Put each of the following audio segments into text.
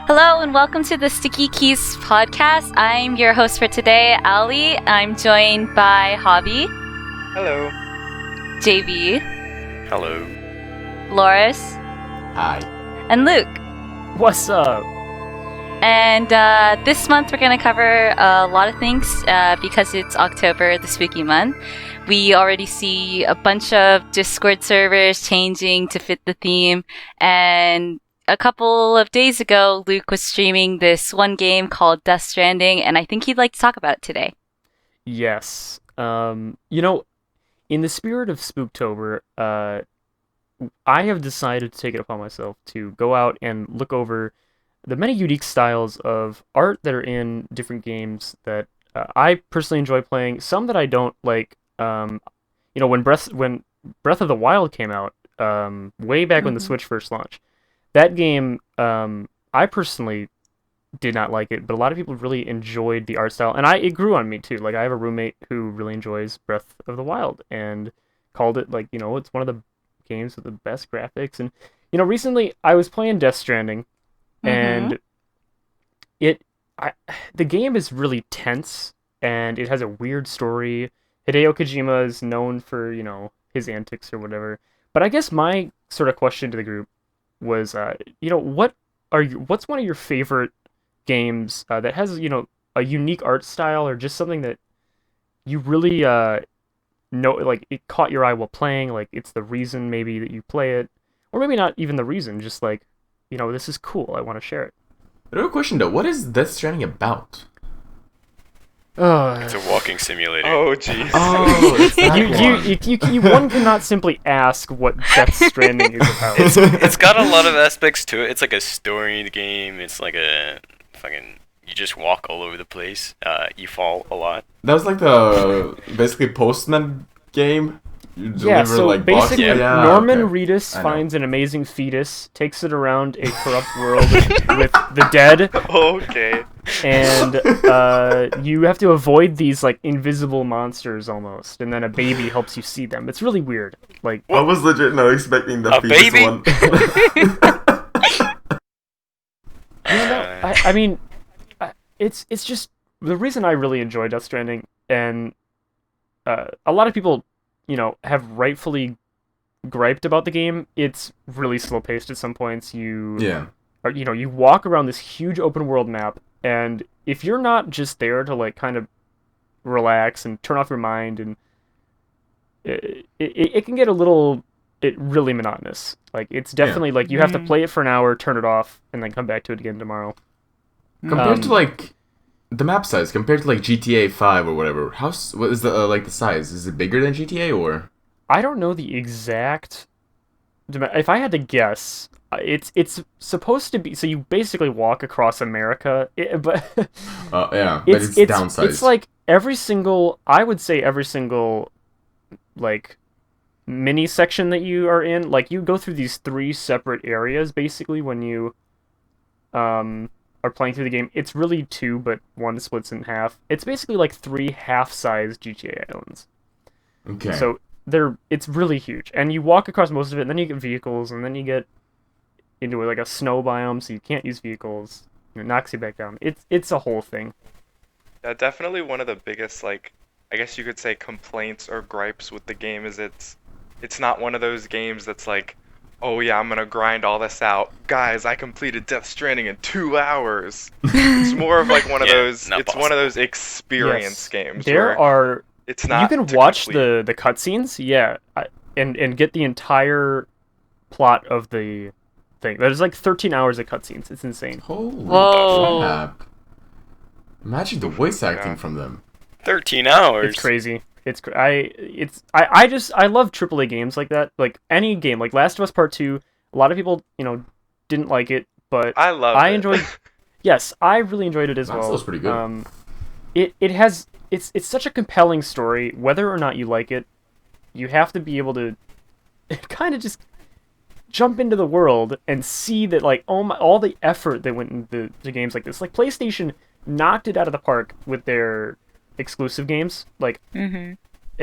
Hello and welcome to the Sticky Keys podcast. I'm your host for today, Ali. I'm joined by Hobby, Hello. JB, Hello. Loris, Hi. and Luke. What's up? And this month we're going to cover a lot of things because it's October, the spooky month. We already see a bunch of Discord servers changing to fit the theme, and a couple of days ago, Luke was streaming this one game called Death Stranding, and I think he'd like to talk about it today. Yes. In the spirit of Spooktober, I have decided to take it upon myself to go out and look over the many unique styles of art that are in different games that I personally enjoy playing. Some that I don't like. When Breath of the Wild came out, way back when the Switch first launched. That game, I personally did not like it, but a lot of people really enjoyed the art style, and it grew on me too. Like, I have a roommate who really enjoys Breath of the Wild, and called it, it's one of the games with the best graphics. And, recently I was playing Death Stranding, and the game is really tense, and it has a weird story. Hideo Kojima is known for, his antics or whatever. But I guess my sort of question to the group was, what's one of your favorite games that has, a unique art style, or just something that you really like it caught your eye while playing, like it's the reason maybe that you play it, or maybe not even the reason, just like, this is cool, I want to share it. I have a question though. What is Death Stranding about? It's a walking simulator. Oh, jeez. Oh, it's that one. One cannot simply ask what Death Stranding is about. It's got a lot of aspects to it. It's like a story game. It's like a fucking... You just walk all over the place. You fall a lot. That was like the basically Postman game. You deliver, so like, basically, boxes. Norman Okay. Reedus I know. finds an amazing fetus, takes it around a corrupt world with the dead, Okay. and you have to avoid these like invisible monsters almost, and then a baby helps you see them. It's really weird. Like, I was legit not expecting the A fetus baby? one. I mean, it's just the reason I really enjoy Death Stranding, and a lot of people, have rightfully griped about the game. It's really slow paced at some points. You walk around this huge open world map, and if you're not just there to like kind of relax and turn off your mind, and it can get really monotonous. Like, it's definitely like you have to play it for an hour, turn it off, and then come back to it again tomorrow. Compared to like the map size, compared to like GTA 5 or whatever, what is the the size? Is it bigger than GTA or? I don't know the exact. If I had to guess, it's supposed to be. So you basically walk across America, but But it's downsized. It's like every single like mini section that you are in. Like, you go through these 3 separate areas basically when you are playing through the game. It's really 2, but one splits in half. It's basically like 3 half-sized GTA islands. Okay. So it's really huge, and you walk across most of it, and then you get vehicles, and then you get into like a snow biome, so you can't use vehicles. It knocks you back down. It's a whole thing. Yeah, definitely one of the biggest, like, I guess you could say complaints or gripes with the game is it's not one of those games that's like, oh yeah, I'm gonna grind all this out. Guys, I completed Death Stranding in 2 hours. It's more of like one of those, not it's possible. one of those experience Yes. games There where are it's not you can to watch complete. the cutscenes, and get the entire plot of the thing. There's like 13 hours of cutscenes. It's insane. Holy Whoa. crap! Imagine the voice acting Yeah. from them. 13 hours. It's crazy. I love AAA games like that. Like, any game, like Last of Us Part 2. A lot of people, didn't like it, but I love I it. enjoyed. Yes, I really enjoyed it as Last well. was pretty good. It's such a compelling story. Whether or not you like it, you have to be able to kind of just jump into the world and see that, like, all the effort that went into the games like this. Like, PlayStation knocked it out of the park with their exclusive games. Like,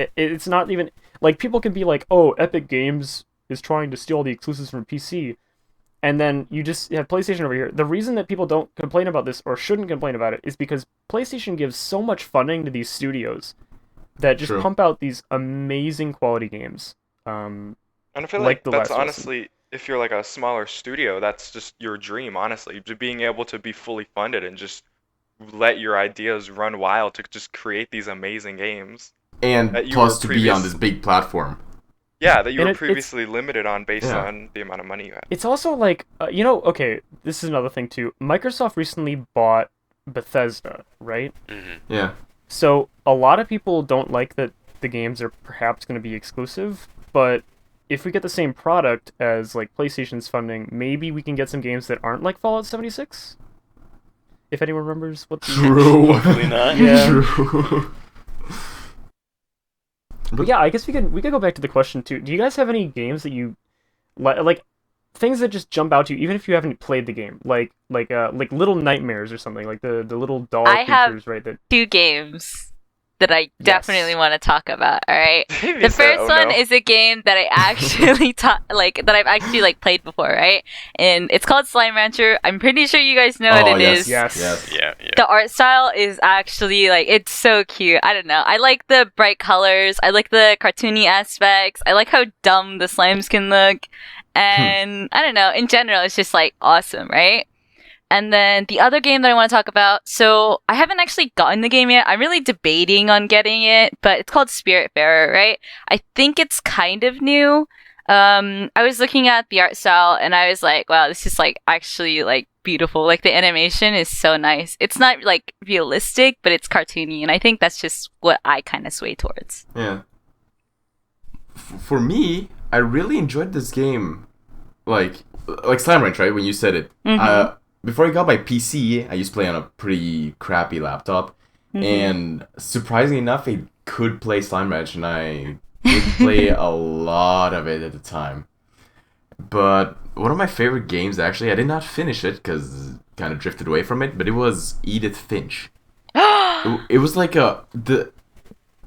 it's not even like, people can be like, oh, Epic Games is trying to steal the exclusives from PC. and then you just have PlayStation over here. The reason that people don't complain about this or shouldn't complain about it is because PlayStation gives so much funding to these studios that just True. pump out these amazing quality games. And I feel Like like The that's Last of Us. honestly, if you're like a smaller studio, that's just your dream, honestly, to being able to be fully funded and just let your ideas run wild to just create these amazing games And that you plus were to be on previous, this big platform. yeah, that you And were it's previously limited on based Yeah. on the amount of money you had. It's also like, okay, this is another thing too. Microsoft recently bought Bethesda, right? Hmm. Yeah. So a lot of people don't like that the games are perhaps going to be exclusive, but if we get the same product as like PlayStation's funding, maybe we can get some games that aren't like Fallout 76. If anyone remembers what the True. Hopefully not. Yeah. True. But yeah, I guess we could go back to the question too. Do you guys have any games that you like things that just jump out to you even if you haven't played the game? Like Little Nightmares or something, like the little doll I have creatures, right? That 2 games that I definitely want to talk about. All right. Maybe The say, first oh one no. is a game that I actually that I've actually played before, right? And it's called Slime Rancher. I'm pretty sure you guys know what Oh, it yes. is. yes. Yeah. The art style is actually it's so cute. I don't know. I like the bright colors. I like the cartoony aspects. I like how dumb the slimes can look. And I don't know, in general it's just awesome, right? And then the other game that I want to talk about, so I haven't actually gotten the game yet. I'm really debating on getting it, but it's called Spiritfarer, right? I think it's kind of new. I was looking at the art style and I was like, wow, this is actually beautiful. Like the animation is so nice. It's not realistic, but it's cartoony, and I think that's just what I kind of sway towards. Yeah. For me, I really enjoyed this game. Like Slam Ranch, right? When you said it. Mhm. Before I got my PC, I used to play on a pretty crappy laptop. And surprisingly enough, I could play Slime Ranch, and I did play a lot of it at the time. But one of my favorite games, actually, I did not finish it because kind of drifted away from it, but it was Edith Finch. It was the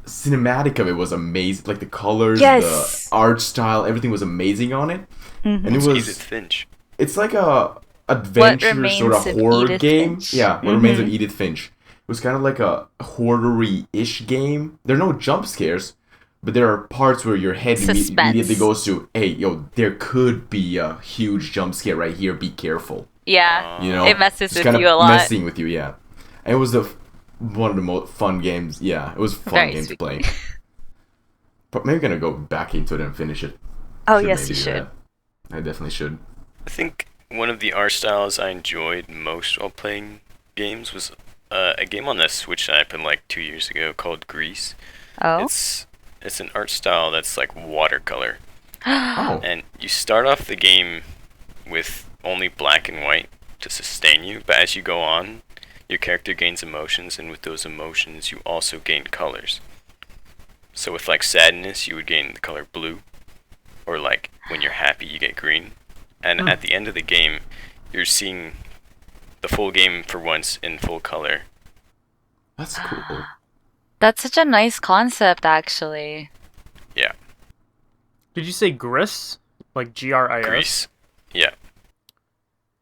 cinematic of it was amazing. Like the colors, Yes. the art style, everything was amazing on it. And it It's was Edith Finch. it's like a adventure Remains sort of of horror Edith game. Finch. Yeah, What Remains of Edith Finch. It was kind of like a horror-y-ish game. There are no jump scares, but there are parts where your head Suspense. immediately goes to, hey, yo, there could be a huge jump scare right here. Be careful. Yeah. You know, It messes Just with kind of you a lot. messing with you, yeah. And it was one of the most fun games. Yeah, it was a fun Very game to sweet. play. But maybe gonna go back into it and finish it. Oh, Should yes, maybe you do should. that. I definitely should. I think one of the art styles I enjoyed most while playing games was a game on the Switch that I played 2 years ago called Grease. Oh. It's an art style that's like watercolor, Oh, and you start off the game with only black and white to sustain you, but as you go on, your character gains emotions, and with those emotions, you also gain colors. So with sadness, you would gain the color blue, or when you're happy, you get green. And at the end of the game, you're seeing the full game for once in full color. that's cool. That's such a nice concept, actually. Yeah, Did you say Gris? Like GRIS? Grease. Yeah,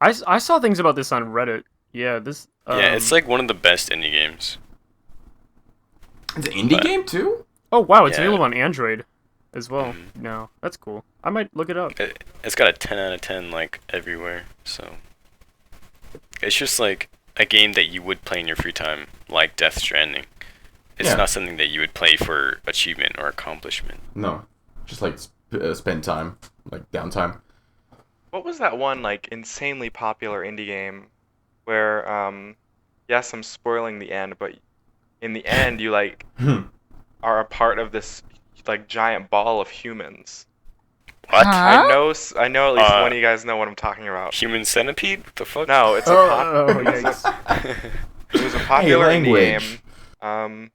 I saw things about this on Reddit. Yeah, this. yeah, it's one of the best indie games. It's an indie But- game too? Oh wow, it's Yeah. available on Android as well. Mhm. No, that's cool. I might look it up. It's got a 10 out of 10 everywhere. So it's just a game that you would play in your free time, like Death Stranding. It's Yeah. not something that you would play for achievement or accomplishment. No, just spend time, downtime. What was that one insanely popular indie game where yes, I'm spoiling the end, but in the end you are a part of this giant ball of humans. What? Huh? I know at least Uh, one of you guys know what I'm talking about. Human Centipede? What the fuck? No, it's a Oh, yikes. It was a popular indie language. game.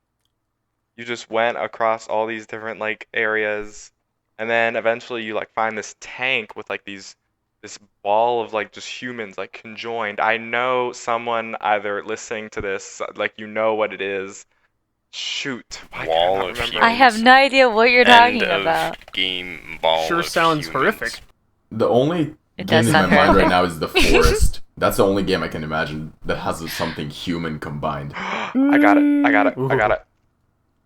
You just went across all these different areas, and then eventually you find this tank with this ball of just humans conjoined. I know someone either listening to this you know what it is. Shoot, why can I Wall not of remember? I have no idea what you're talking End of about. game ball Sure of sounds humans. horrific. The only It game does in my sound mind right horrible. now is The Forest. That's the only game I can imagine that has something human combined. I got it. I got it. I got it.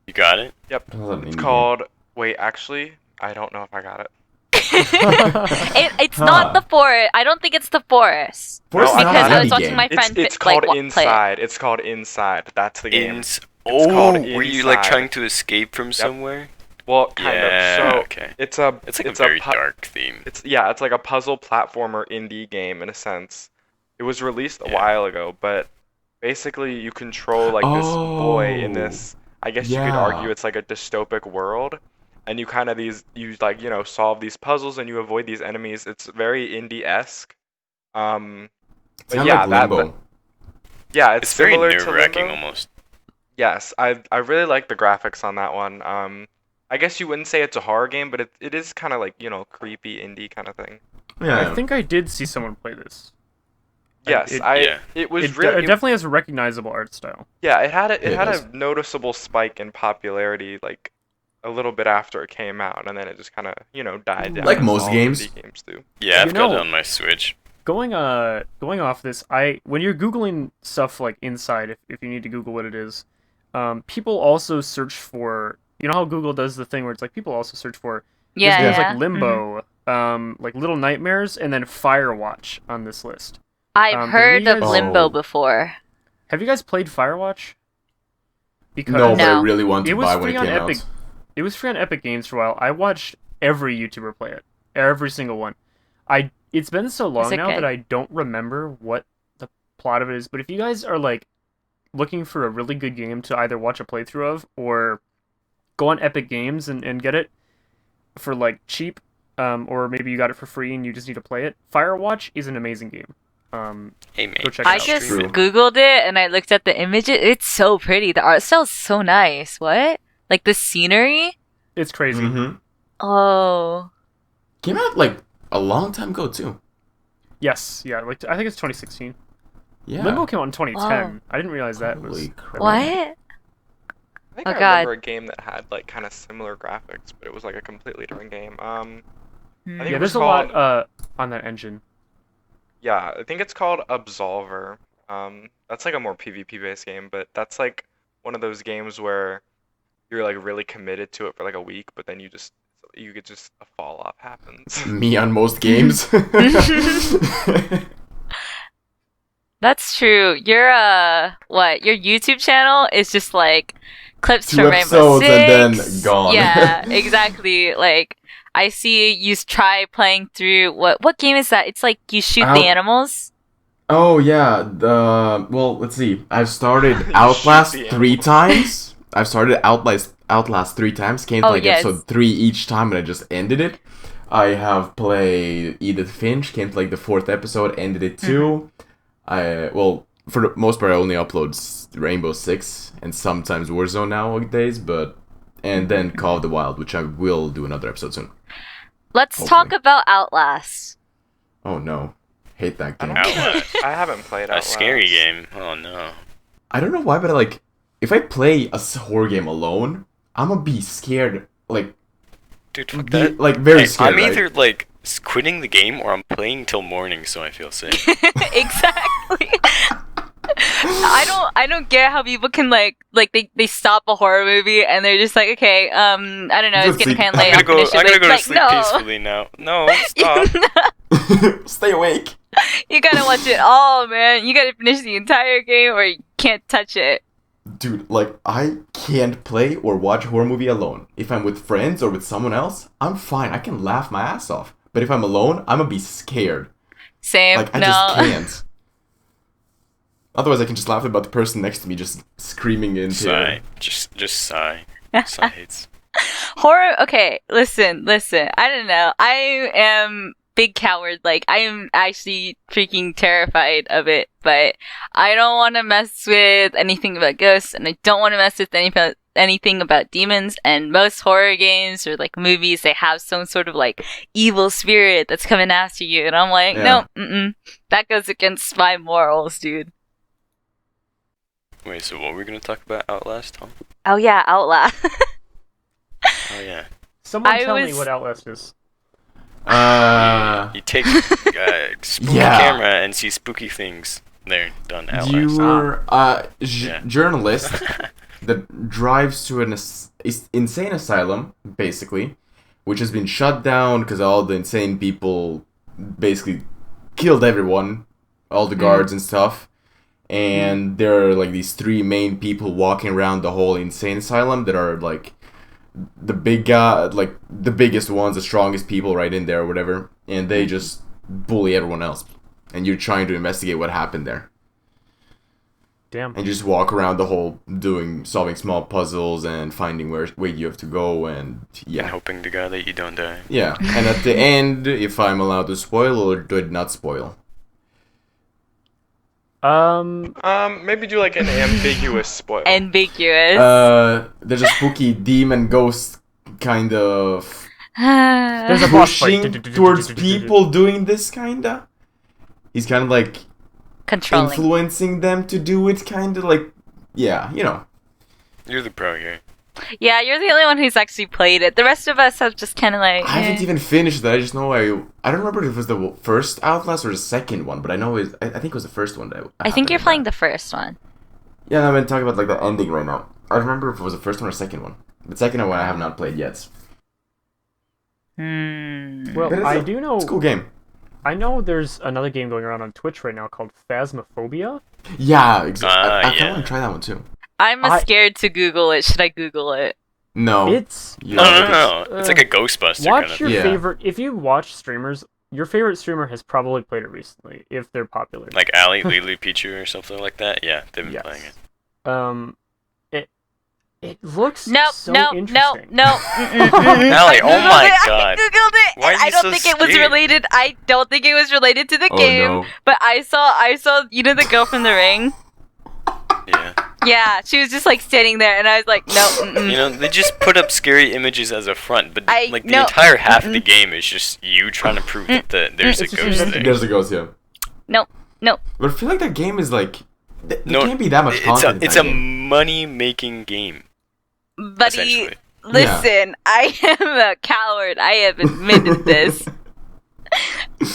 You got it? Yep. That's an It's indie called. Wait, actually, I don't know if I got it. It's not the forest. I don't think it's the forest. Forest No, is not Because an I was indie watching game. my friend It's like called play it. Inside. It's called Inside. That's the game. Oh, called were you like Inside. trying to escape from somewhere? Well, kind Yeah, of. So okay. it's a It's like it's a very pu- dark theme. It's like a puzzle platformer indie game in a sense. It was released a Yeah. while ago, but basically you control like this boy in this. I guess you could argue it's like a dystopic world, and you kind of solve these puzzles and you avoid these enemies. It's very indie-esque. It's But kind yeah, of like Limbo. yeah, it's It's very similar to nerve-wracking Limbo. almost. Yes, I really like the graphics on that one. I guess you wouldn't say it's a horror game, but it is kind of like, creepy indie kind of thing. Yeah. I think I did see someone play this. Yes, yeah. it was It really definitely has a recognizable art style. yeah, it had It does. a noticeable spike in popularity like a little bit after it came out, and then it just kind of, died down. Like as most all games. indie games do. Yeah, You I've got know- it on my Switch. Going off this, when you're googling stuff like Inside, if you need to Google what it is, people also search for, you know how Google does the thing where it's like people also search for Yeah, there's yeah. like Limbo, like Little Nightmares, and then Firewatch on this list. I've have heard you of guys- Limbo Oh. before. Have you guys played Firewatch? Because No, but I No. really want it to was buy when free it on came Epic. out. It was free on Epic Games for a while. I watched every YouTuber play it, every single one. It's been so long it now good? that I don't remember what the plot of it is. But if you guys are like looking for a really good game to either watch a playthrough of or go on Epic Games and get it for like cheap, or maybe you got it for free and you just need to play it, Firewatch is an amazing game. Hey, man. Go check it I out. just True. googled it and I looked at the images. It's so pretty. The art style's so nice. What? Like the scenery? It's crazy. Mm-hmm. Oh. Came out like a long time ago too. Yes, yeah. Like I think it's 2016. Yeah. Limbo came out in 2010. Wow. I didn't realize that was. Holy crap. What? I think Oh, I God. remember a game that had like kind of similar graphics, but it was like a completely different game. I think Hmm. it Yeah, was there's a called lot on that engine. Yeah, I think it's called Absolver. That's like a more PvP based game, but that's like one of those games where you're like really committed to it for like a week, but then you get just a fall off happens. Me on most games. That's true. Your Your YouTube channel is just like clips 2 from Rainbow episodes Six. and then gone. Yeah, exactly. Like I see you try playing through what game is that? It's like you shoot the animals. Oh yeah, well, let's see. I've started You Outlast shoot the 3 animals. times. I've started Outlast 3 times. Came to Oh, like yes. episode 3 each time, and I just ended it. I have played Edith Finch. Came to like the 4th episode, ended it too. For the most part, I only upload Rainbow Six and sometimes Warzone nowadays, and then Call of the Wild, which I will do another episode soon. Let's Hopefully. talk about Outlast. Oh no, hate that I game. don't think Outlast. I haven't played A Outlast. scary game. Oh, no. I don't know why, but like, if I play a horror game alone, I'm gonna be scared. Like, Dude, fuck be, that. like very Hey, scared. I'm right? either, like, quitting the game or I'm playing till morning so I feel safe. Exactly. I don't get how people can like they stop a horror movie and they're just like, okay, I don't know, it's Just getting sleep. kind of late. I'm gonna go to like, sleep no. peacefully now. No, stop. Stay awake. You gotta watch it all, man. You gotta finish the entire game or you can't touch it. Dude, like, I can't play or watch a horror movie alone. If I'm with friends or with someone else, I'm fine. I can laugh my ass off. But if I'm alone, I'm gonna be scared. Same. Like, I no. just can't. Otherwise, I can just laugh about the person next to me just screaming into... Sigh. Just sigh. Sides. Horror. Okay, listen. I don't know. I am big coward. Like I am actually freaking terrified of it. But I don't want to mess with anything about ghosts, and I don't want to mess with anything about demons. And most horror games or like movies, they have some sort of like evil spirit that's coming after you, and I'm like, Yeah. no, that goes against my morals, dude. Wait, so what were we gonna talk about Outlast, Tom? Oh yeah, Outlast. Oh, yeah. Someone I tell me was- what Outlast is. Uh, You take spooky Yeah. camera and see spooky things. There, done. you're Yeah. journalist that drives to an insane asylum, basically, which has been shut down because all the insane people basically killed everyone, all the guards and stuff. And there are like these three main people walking around the whole insane asylum that are like the big guy, like the biggest ones, the strongest people right in there or whatever, and they just bully everyone else. And you're trying to investigate what happened there. Damn. And you just walk around the whole solving small puzzles and finding where you have to go and And yeah. hoping to God that you don't die. Yeah. And at the end, if I'm allowed to spoil or do it not spoil. Maybe do like an ambiguous spoil. Ambiguous. There's a spooky demon ghost kind of There's a boss fight. pushing towards people doing this kinda. He's kind of like Controlling. influencing them to do it, kind of like, yeah, you know. You're the pro here. Yeah, you're the only one who's actually played it. The rest of us have just kind of like. I haven't even finished that. I just know I don't remember if it was the first Outlast or the second one, but I know I think it was the first one. I think you're playing the first one. Yeah, I'm talking about like the ending right now. I don't remember if it was the first one or the second one. The second one I have not played yet. Hmm. Well, But it's I a- do know. It's a cool game. I know there's another game going around on Twitch right now called Phasmophobia. Yeah, exactly. I kind of yeah. want to try that one too. I'm scared to Google it. Should I Google it? No. It's You No, know, no, no. It's like a Ghostbuster kind watch of your Yeah. favorite. If you watch streamers, your favorite streamer has probably played it recently, if they're popular. Like Ali, Lily, Pichu, or something like that. Yeah, they've been Yes. playing it. It looks No, so no, interesting. no. Ali, oh Googled my it, God. I googled it. Why are I you don't so think it was scared? related. I don't think it was related to the Oh, game. no. But I saw. You know the girl from The Ring? Yeah. Yeah, she was just like standing there, and I was like, no. Mm-mm. You know, they just put up scary images as a front, but like the no, entire half of the game is just you trying to prove that there's a It's just- ghost it's- there. There's a ghost, yeah. No. But I feel like that game is like there No, can't be that much it's content. a, it's a money-making game, Buddy, essentially. listen, I am a coward. I have admitted this.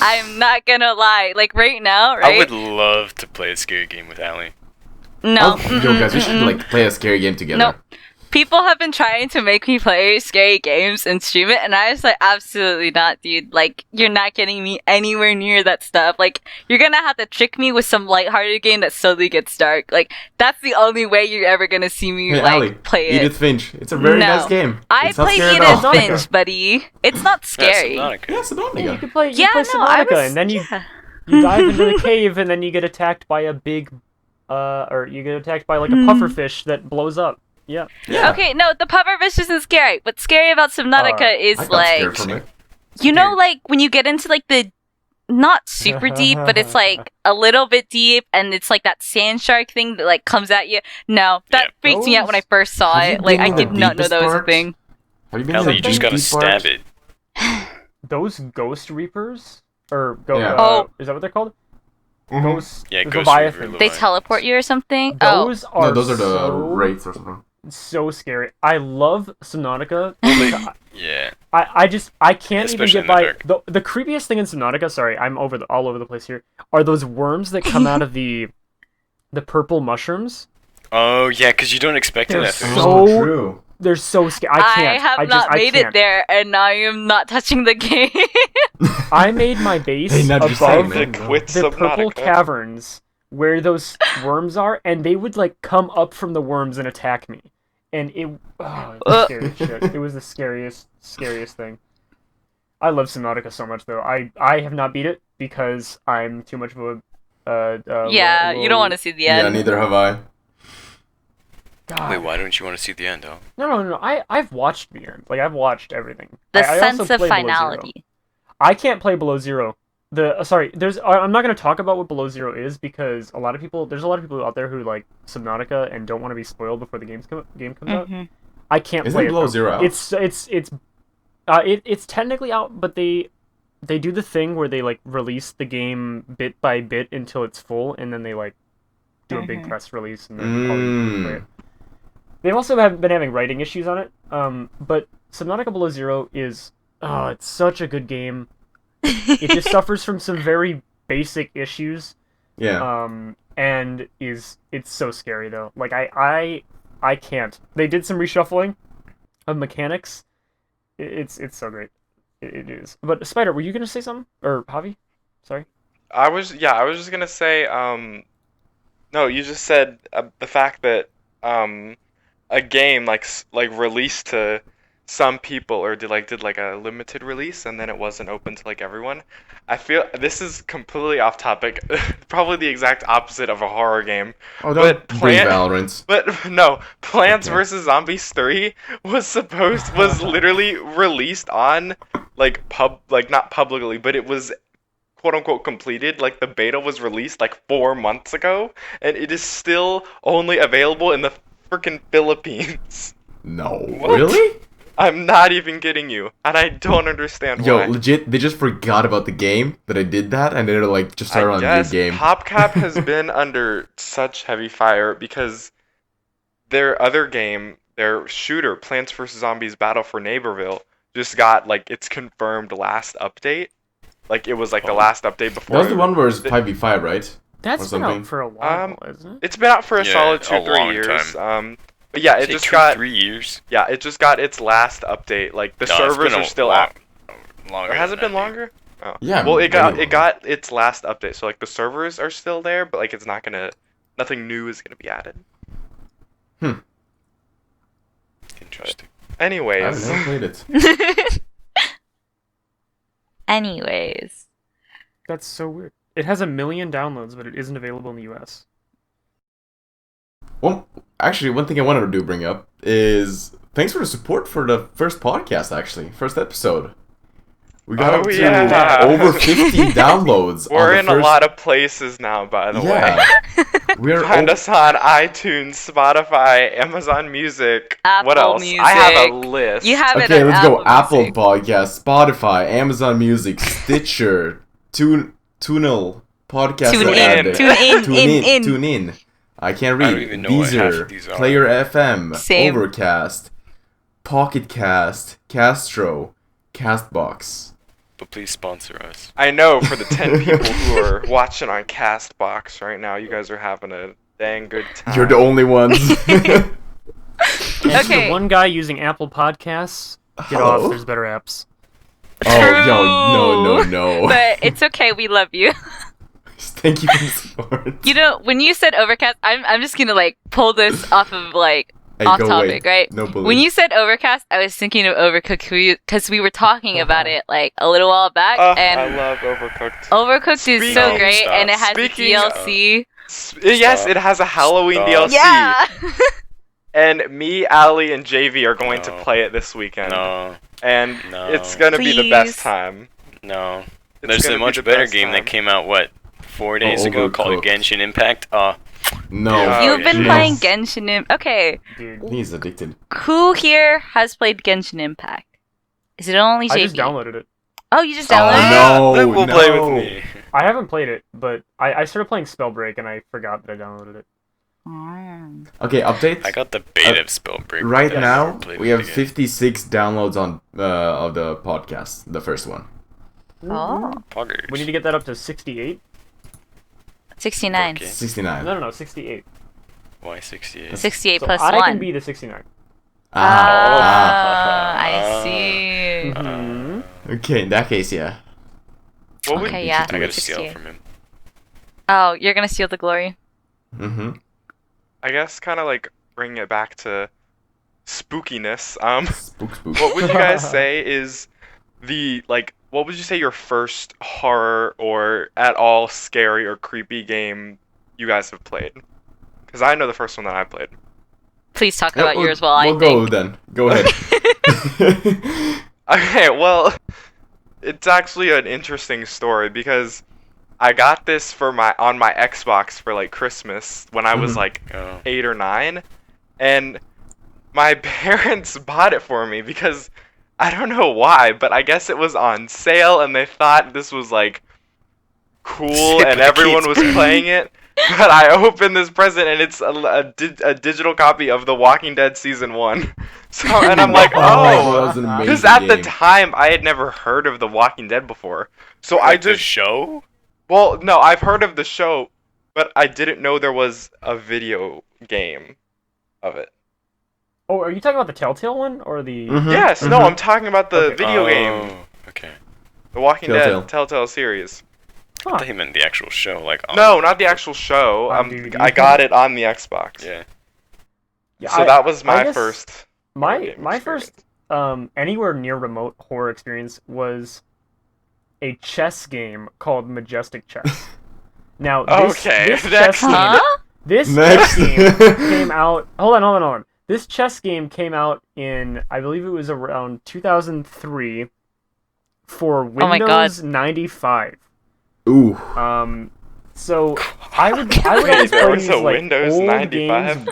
I'm not gonna lie. Like right now, right? I would love to play a scary game with Ali. No. Yo, guys, we should like play a scary game together. Nope. People have been trying to make me play scary games and stream it, and I was like, absolutely not, dude. Like, you're not getting me anywhere near that stuff. Like, you're gonna have to trick me with some lighthearted game that slowly gets dark. Like, that's the only way you're ever gonna see me, Hey, like, Ali, play it. Edith Finch. It's a very No. nice game. I It's not play scary at Edith all. Finch, buddy. It's not scary. Yeah, Subnautica. Yeah, Subnautica. Yeah, you could play. Yeah, play no, I Subnautica, was. and then you yeah. you dive into the cave, and then you get attacked by a big, or you get attacked by like a pufferfish that blows up. Yeah. Yeah. Okay, no, the pufferfish isn't scary. What's scary about Subnautica Alright. is I got like, scared from it. you know, like when you get into like the not super deep, but it's like a little bit deep, and it's like that sand shark thing that like comes at you. No, that Yeah. freaked me out when I first saw Have you it. Like been I in the did not know deepest that was a parts? thing. Have you been Ali, to you the just gotta deep stab parts? it. Those ghost reapers, or Yeah. Oh. is that what they're called? Mhm. Ghost. Yeah, the Ghost Leviathan. Reaper, They Leviathan. teleport you or something. Those are No, those are the so, rates or something. so scary. I love Subnautica. Yeah. I can't Especially even in get the by the creepiest thing in Subnautica. Sorry, I'm all over the place here. Are those worms that come out of the purple mushrooms? Oh, yeah, because you don't expect it They're at first. so- true. They're so scary. I can't. have just, not made I it can't. there, and I am not touching the game. I made my base Hey, not just saying, above man. The no. quit the purple Subnautica. caverns where those worms are, and they would like come up from the worms and attack me. And it was scary as shit. It was the scariest thing. I love Subnautica so much though. I have not beat it because I'm too much of a Yeah, you don't want to see the Yeah, end. neither have I. God. Wait, why don't you want to see the end, though? No. I've watched the end. Like I've watched everything. The I also sense of play Below Zero. finality. I can't play Below Zero. Sorry, I'm not going to talk about what Below Zero is because there's a lot of people out there who like Subnautica and don't want to be spoiled before the game comes out. Mhm. I can't Isn't play it. Below though. Zero out? It's technically out, but they do the thing where they like release the game bit by bit until it's full, and then they like do a big Mhm. press release and then all you can play it. Mm. They've also been having writing issues on it. But Subnautica Below Zero is it's such a good game. It just suffers from some very basic issues. Yeah. And it's so scary though. Like I can't. They did some reshuffling of mechanics. It's so great. It is. But Spider, were you gonna say something? Or Javi? Sorry. I was just gonna say, no, you just said the fact that a game like released to some people or did like a limited release and then it wasn't open to like everyone. I feel this is completely off topic, probably the exact opposite of a horror game. Oh, don't But bring Valorant. But no, Plants Okay. vs Zombies 3 was literally released on like not publicly, but it was quote unquote completed. Like the beta was released like 4 months ago, and it is still only available in the freaking Philippines. No. What? Really? I'm not even kidding you, and I don't understand Yo, why. legit, they just forgot about the game that I did that, and they're like just started on a new guess game. PopCap has been under such heavy fire because their other game, their shooter, Plants vs Zombies Battle for Neighborville, just got like its confirmed last update. Like it was like the last update before. That was the one where it's 5v5, right? That's Or been something. out for a while, isn't it? It's been out for a Yeah, solid a 2-3 long years. time. But yeah, it Say just 2, got 3 years. it just got its last update. Like the No, it's servers been are a still long- out. Longer Or has than it been that, longer? Oh. Yeah, Well, it got way longer. its last update. So like the servers are still there, but like it's not gonna, nothing new is gonna be added. maybe. Interesting. I've Anyways, never played it. Anyways. That's so weird. It has 1 million downloads, but it isn't available in the US. Well, actually, one thing I wanted to bring up is thanks for the support for the first podcast. Actually, first episode. We got Oh, up to yeah. over 50 downloads. we're on the in first... a lot of places now. By the way, Yeah, we're find o- us on iTunes, Spotify, Amazon Music. What Apple else? I have a Music. list. You have it Okay, on let's Apple go. Apple Music. Podcast, Spotify, Amazon Music, Stitcher, Tunel, Podcast Tune Addict, in. Tune in. I can't read. I don't even know what half Deezer, of these are. Player FM, Same. Overcast, Pocket Cast, Castro, Castbox. But please sponsor us. I know for the 10 people who are watching on Castbox right now, you guys are having a dang good time. You're the only ones. And to Okay. the one guy using Apple Podcasts, get Hello? off, there's better apps. Oh, yo, no. But it's okay, we love you. Thank you for the support. You know, when you said Overcast, I'm just gonna like pull this off of like Hey, off go topic, away. right? No bully. When you said Overcast, I was thinking of Overcooked because we were talking about it like a little while back, I and love Overcooked. Overcooked is so Speaking- great, Stop. and it has Speaking DLC. Yes, Stop. it has a Halloween Stop. DLC. Yeah. And me, Ali, and JV are going to No. play it this weekend. No, And No. it's gonna be the Please. best time. no. It's There's gonna a be much the better best game time. that came out, what, 4 days ago called Overcooked. Genshin Impact? No. Oh, You've been yes. playing Genshin Impact. Okay, Dude, He's addicted. who here has played Genshin Impact? Is it only JV? I just downloaded it. Oh, you just Oh, downloaded it? no. Luke will play with no. me. I haven't played it, but I started playing Spellbreak and I forgot that I downloaded it. Mm. Okay, update. I got the beta of Spellbreak. Right but I now, never played we it have again. 56 downloads on of the podcast, the first one. Oh, Poggers. We need to get that up to 68? 69. Okay. 69. No, 68. Why 68? 68 So plus I 1. can be the 69. I see. Mhm. Okay, in that case, yeah. What would Okay, yeah. I gotta 68. steal from him. Oh, you're gonna steal the glory. Mm-hmm. I guess kind of like bring it back to spookiness. Spook. What would you guys say is the like? What would you say your first horror or at all scary or creepy game you guys have played? Because I know the first one that I played. Please talk Yeah, about yours while we'll I go think. then. Go ahead. Okay, well, it's actually an interesting story because I got this for on my Xbox for like Christmas when I was Mhm. like Oh. 8 or 9, and my parents bought it for me because I don't know why, but I guess it was on sale and they thought this was like cool Say and for the everyone kids. was playing it. But I opened this present and it's a digital copy of The Walking Dead season 1. So and I'm like, that oh, was an amazing because at the game. time I had never heard of The Walking Dead before. So Like I the just show? well, no, I've heard of the show, but I didn't know there was a video game of it. Oh, are you talking about the Telltale one or the? Mhm, Yes, no, mhm. I'm talking about the Okay. video game, Okay. The Walking Telltale. Dead Telltale series. I thought he meant the actual show, like on No, not the actual show. On DVD? I got it on the Xbox. Yeah. Yeah, So that was I my guess first. My game my experience. first anywhere near remote horror experience was a chess game called Majestic Chess. Now this, Okay, this chess next. game, Huh? this Next. chess game came out. Hold on. This chess game came out in, I believe it was around 2003 for my God. Windows 95. Ooh. So I would Wait, always there play was these a like Windows old 95? games,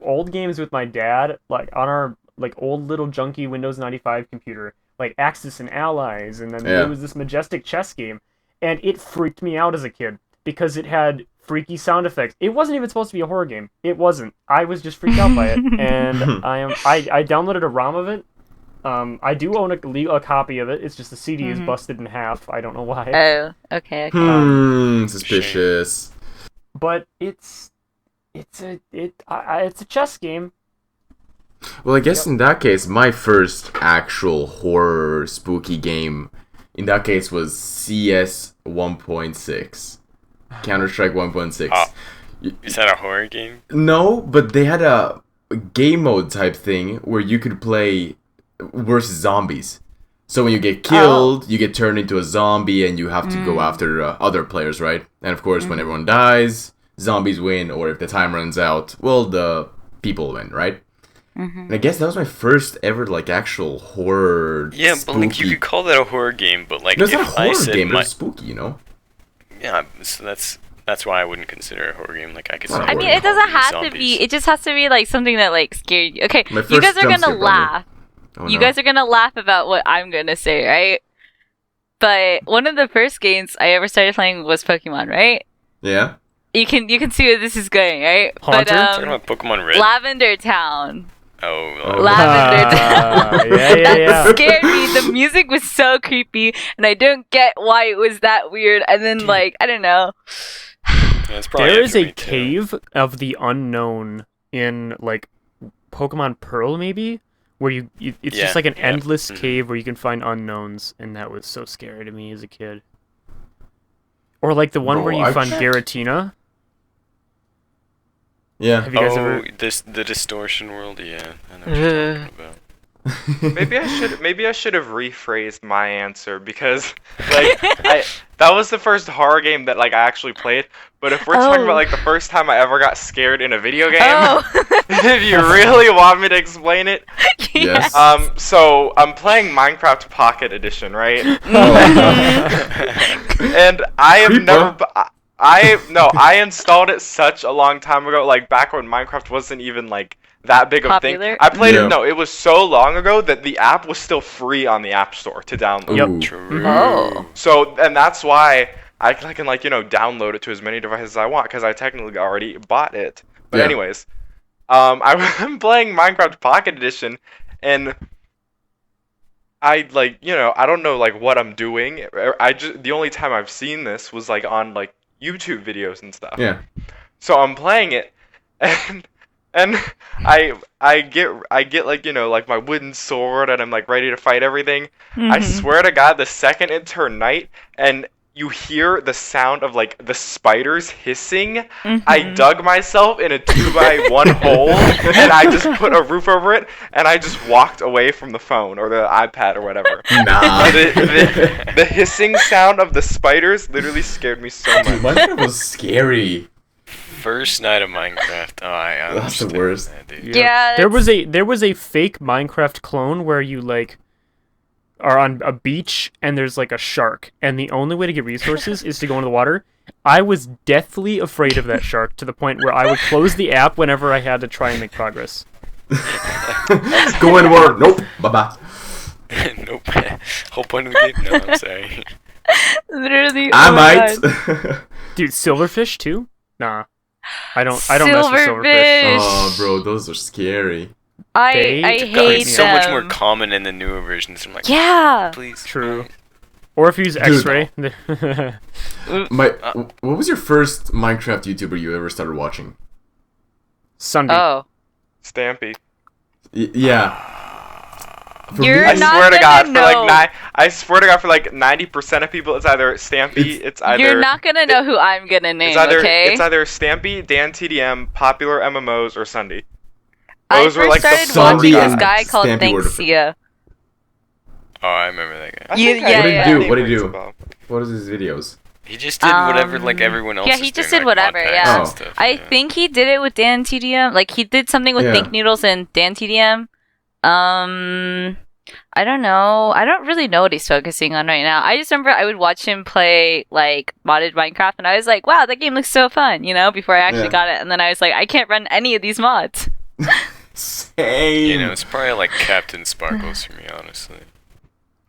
old games with my dad, like on our like old little junky Windows 95 computer, like Axis and Allies, and then Yeah. there was this Majestic Chess game, and it freaked me out as a kid because it had freaky sound effects. It wasn't even supposed to be a horror game. It wasn't. I was just freaked out by it, and I downloaded a ROM of it. I do own a copy of it. It's just the CD is Mhm. busted in half. I don't know why. Oh, okay. Suspicious. But it's a chess game. Well, I guess in that case, my first actual horror spooky game, in that case, was CS 1.6. Counter-Strike 1.6. Oh. Is that a horror game? No, but they had a game mode type thing where you could play versus zombies. So when you get killed, you get turned into a zombie and you have to go after other players, right? And of course, when everyone dies, zombies win, or if the time runs out, well, the people win, right? And I guess that was my first ever like actual horror. Yeah, but like you spooky- could call that a horror game, but like No, it's if not a I horror said game. my It's spooky, you know. yeah, so that's why I wouldn't consider it a horror game. Like I could say. I mean, it doesn't have to be. It just has to be like something that like scared you. Okay, My you first guys are jump gonna scare, probably. laugh. Oh, You no. guys are gonna laugh about what I'm gonna say, right? But one of the first games I ever started playing was Pokemon, right? Yeah. You can see where this is going, right? Haunter? Talking about Pokemon Red. Lavender Town. Oh, Lavender Town. yeah. That scared me. The music was so creepy, and I don't get why it was that weird. And then, like, I don't know. yeah, it's probably There is a everybody, too. cave of the unknown in like Pokemon Pearl, maybe, where it's Yeah, just like an yeah. endless Mhm. cave where you can find unknowns, and that was so scary to me as a kid. Or like the one Bro, where you I find checked. Giratina. Yeah. Have you guys Oh, ever? the distortion world. Yeah, I know what you're talking about. Maybe I should have rephrased my answer because like that was the first horror game that like I actually played. But if we're talking about like the first time I ever got scared in a video game, Oh. if you really want me to explain it, Yes. so I'm playing Minecraft Pocket Edition, right? Oh. And I have Creeper. never. I installed it such a long time ago, like back when Minecraft wasn't even like that big of a thing. Popular? I played Yeah. it. No, it was so long ago that the app was still free on the App Store to download. Yep. Ooh. True. Oh. So, and that's why I can like download it to as many devices as I want because I technically already bought it. But Yeah. anyways, I'm playing Minecraft Pocket Edition, and I like I don't know like what I'm doing. The only time I've seen this was like on like YouTube videos and stuff. Yeah. So I'm playing it, and I get like like my wooden sword and I'm like ready to fight everything. I Mhm. swear to God, the second it turned night and you hear the sound of like the spiders hissing, I Mhm. dug myself in a 2x1 hole and I just put a roof over it and I just walked away from the phone or the iPad or whatever. Nah. The hissing sound of the spiders literally scared me so Dude, much. Minecraft was scary. First night of Minecraft. Oh, I That's the understand worst. that, dude. Yeah, There was a fake Minecraft clone where you like are on a beach and there's like a shark, and the only way to get resources is to go into the water. I was deathly afraid of that shark to the point where I would close the app whenever I had to try and make progress. Go in war. Nope. Bye bye. Nope. Whole point of the game? No, I'm sorry. literally. I oh my might. God. Dude, silverfish too? Nah. I don't mess with silverfish. Silverfish. Oh, bro, those are scary. I They They've hate gotten so them. much more common in the newer versions. I'm like, Yeah. please. True. Or if you use X-ray. What was your first Minecraft YouTuber you ever started watching? Sunday. Oh. Stampy. Yeah. For You're me, I not swear to gonna God, know. I swear to God, for like 90% of people, it's either Stampy, it's either You're not gonna know who I'm gonna name, okay? it's either Stampy, Dan TDM, popular MMOs, or Sunday. I Those were first like the started four watching guys. this guy called Stampy were the Thanksia. Oh, I remember that guy. I You- think I- yeah, What did he yeah. do? that name What did he rings do? a bell. What is his videos? He just did whatever like everyone else. Yeah, is he just doing, did like, whatever, mod packs yeah. and Oh. stuff, I yeah. think he did it with Dan TDM. Like, he did something with Yeah. Think Noodles and Dan TDM. I don't know. I don't really know what he's focusing on right now. I just remember I would watch him play, like, modded Minecraft, and I was like, wow, that game looks so fun, you know, before I actually Yeah. got it. And then I was like, I can't run any of these mods. Same. You know, it's probably like Captain Sparkles for me, honestly.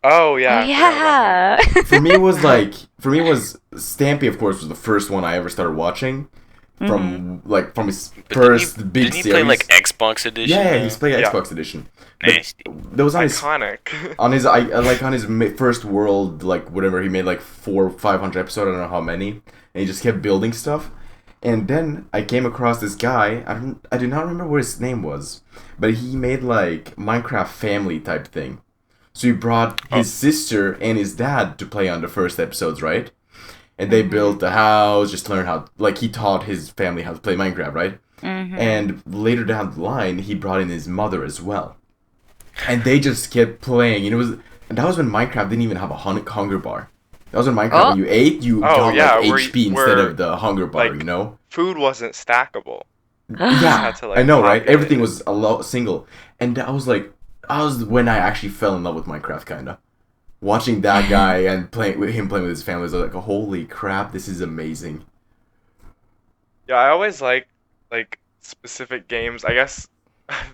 Oh yeah. Oh, I forgot about him. yeah. For me it was Stampy, of course, was the first one I ever started watching from his But first didn't big he series. play like Xbox edition? yeah, he's playing Yeah. Xbox edition. But Nasty. that was on his Iconic. on his first world, like whatever, he made like 400 or 500 episodes, I don't know how many, and he just kept building stuff. And then I came across this guy. I do not remember what his name was, but he made like Minecraft family type thing. So he brought his sister and his dad to play on the first episodes, right? And they built a house, just to learn how. Like he taught his family how to play Minecraft, right? And later down the line, he brought in his mother as well, and they just kept playing. And that was when Minecraft didn't even have a hunger bar. That was when Minecraft, when you ate, you got yeah, like where HP instead where, of the hunger bar, like, you know? Food wasn't stackable. Yeah, had to, like, I know, right? populate Everything it. was single. And I was when I actually fell in love with Minecraft, kinda. Watching that guy and playing with his family was like, holy crap, this is amazing. Yeah, I always like specific games. I guess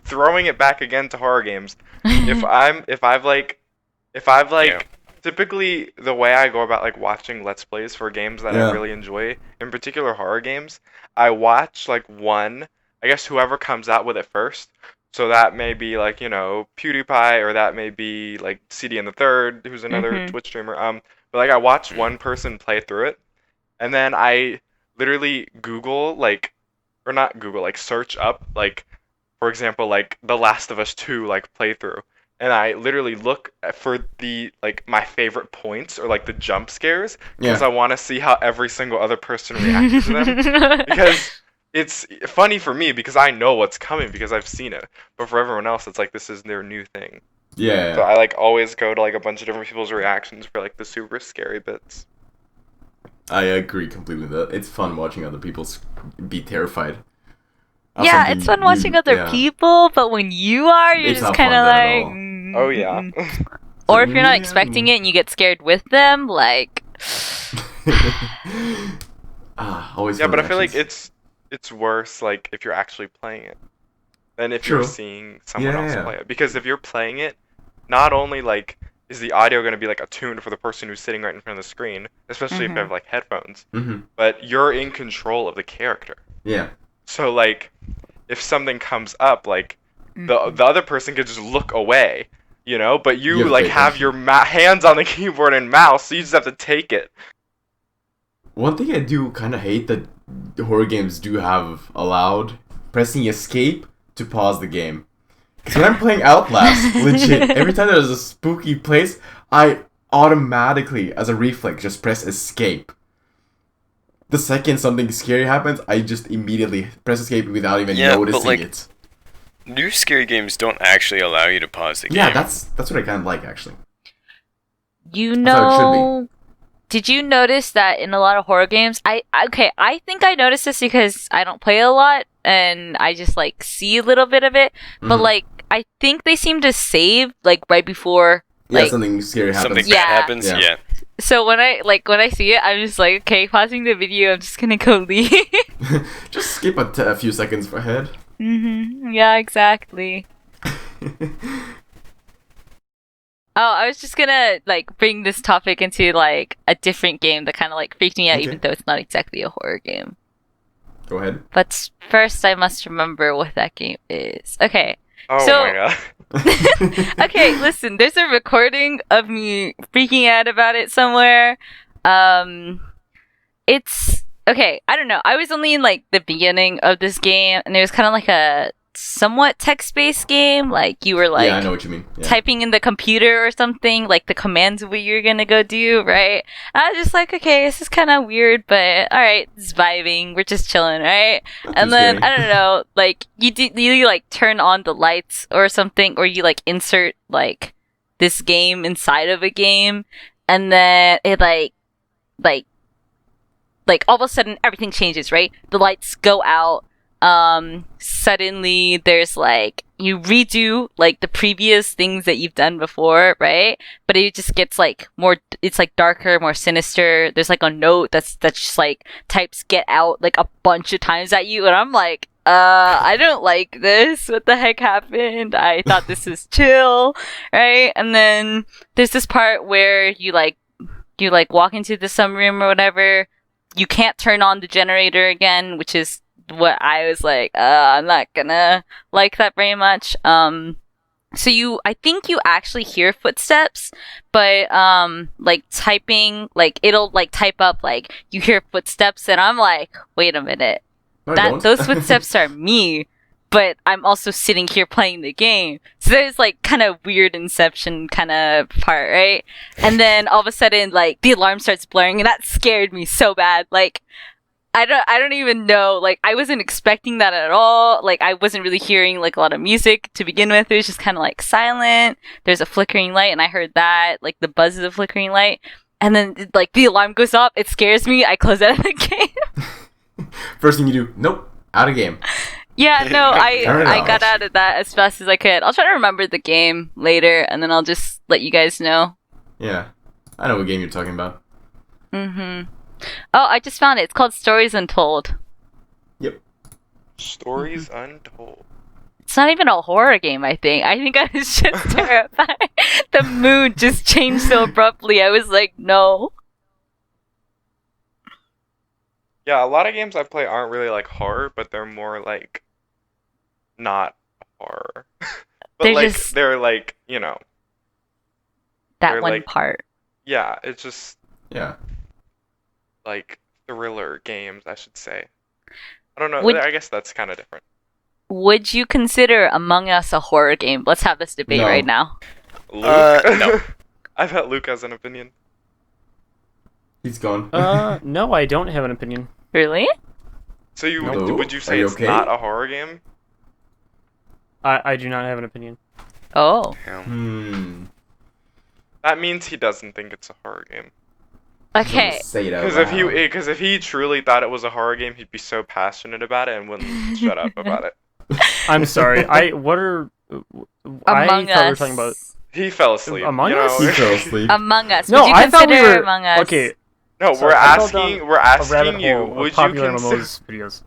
throwing it back again to horror games. If I've Yeah. typically the way I go about like watching Let's Plays for games that Yeah. I really enjoy, in particular horror games, I watch like one, I guess whoever comes out with it first. So that may be like, PewDiePie, or that may be like CD and the Third, who's another Mhm. Twitch streamer. But like I watch one person play through it, and then I literally Google or not Google, like search up for example, like The Last of Us 2 like playthrough, and I literally look for the my favorite points or like the jump scares, because Yeah. I want to see how every single other person reacted to them, because it's funny for me because I know what's coming because I've seen it, but for everyone else it's like this is their new thing. Yeah. So I like always go to like a bunch of different people's reactions for like the super scary bits. I agree completely with that. It's fun watching other people be terrified. of Yeah, something it's fun watching other yeah. people, but when you are, you're It's just not kind fun of then at like. all. Oh yeah. Or if you're not Yeah. expecting it and you get scared with them, like. Always Yeah, fun but I feel like reactions. it's worse like if you're actually playing it than if you're True. seeing someone else Yeah. play it. Because if you're playing it, not only like is the audio going to be like attuned for the person who's sitting right in front of the screen, especially if you have like headphones, but you're in control of the character. Yeah. So like if something comes up, like the other person could just look away, but you You have to like pay have your hands on the keyboard and mouse, so you just have to take it. One thing I do kind of hate that the horror games do have allowed, pressing escape to pause the game. Because when I'm playing Outlast, legit, every time there's a spooky place, I automatically, as a reflex, just press escape. The second something scary happens, I just immediately press escape without even Yeah, but, noticing like, it. New scary games don't actually allow you to pause the game. Yeah, that's what I kind of like, actually. You That's how it should be. know, did you notice that in a lot of horror games? I think I noticed this because I don't play a lot and I just like see a little bit of it. But Mhm. like, I think they seem to save like right before. Yeah, Like, something scary happens. Something Yeah. bad happens. Yeah. Yeah. so when I see it, I'm just like, okay, pausing the video. I'm just gonna go leave. Just skip a few seconds ahead. Yeah, exactly. Oh, I was just gonna like bring this topic into like a different game that kind of like freaked me out, Okay. even though it's not exactly a horror game. Go ahead. But first, I must remember what that game is. Okay. Oh So- my god. Okay, listen, there's a recording of me freaking out about it somewhere. It's okay, I don't know. I was only in like the beginning of this game, and it was kind of like a somewhat text-based game. Like you were like yeah, I know what you mean. Yeah. typing in the computer or something, like the commands of what you're gonna go do, right? I was just like, okay, this is kind of weird, but all right, it's vibing. We're just chilling, right? Not And too then scary. I don't know, like you like turn on the lights or something, or you like insert like this game inside of a game, and then it like all of a sudden everything changes, right? The lights go out. Suddenly there's like you redo like the previous things that you've done before, right? But it just gets like more, it's like darker, more sinister. There's like a note that's just like types "get out" like a bunch of times at you, and I'm like, I don't like this. What the heck happened? I thought this was chill, right? And then there's this part where you walk into the sunroom or whatever. You can't turn on the generator again, which is what I was like, I'm not gonna like that very much. So I think you actually hear footsteps, but like typing, like it'll like type up like you hear footsteps, and I'm like, wait a minute, No, I don't. those footsteps are me, but I'm also sitting here playing the game. So there's like kind of weird Inception kind of part, right? And then all of a sudden, like the alarm starts blaring, and that scared me so bad. Like I don't even know. Like I wasn't expecting that at all. Like I wasn't really hearing like a lot of music to begin with. It was just kind of like silent. There's a flickering light, and I heard that, like the buzz of the flickering light. And then like the alarm goes off. It scares me. I close out of the game. First thing you do, nope, out of game. Yeah, no, Turn it I off. got out of that as fast as I could. I'll try to remember the game later, and then I'll just let you guys know. Yeah, I know what game you're talking about. Mm-hmm. Oh, I just found it. It's called Stories Untold. Yep. Stories untold. It's not even a horror game, I think. I think I was just terrified. The mood just changed so abruptly. I was like, no. Yeah, a lot of games I play aren't really like horror, but they're more like not horror. But They're like just- they're like, you know, That They're one like- part. yeah, it's just Yeah. like thriller games, I should say. I don't know. Would- I guess that's kind of different. Would you consider Among Us a horror game? Let's have this debate No. right now. Luke? No. I bet Luke has an opinion. He's gone. No, I don't have an opinion. Really? So you No. would you Are say you it's okay? not a horror game? I do not have an opinion. Oh. That means he doesn't think it's a horror game. Okay. Say it out Because loud. if he truly thought it was a horror game, he'd be so passionate about it and wouldn't shut up about it. I'm sorry. What are I Among thought we were Us. talking about. He fell asleep. Among you Us? know? He fell asleep. Among Us. No, Would you I thought we consider were Among Us? okay. No, Sorry, I fell down we're a rabbit asking you, hole of would you popular consider MMOs videos.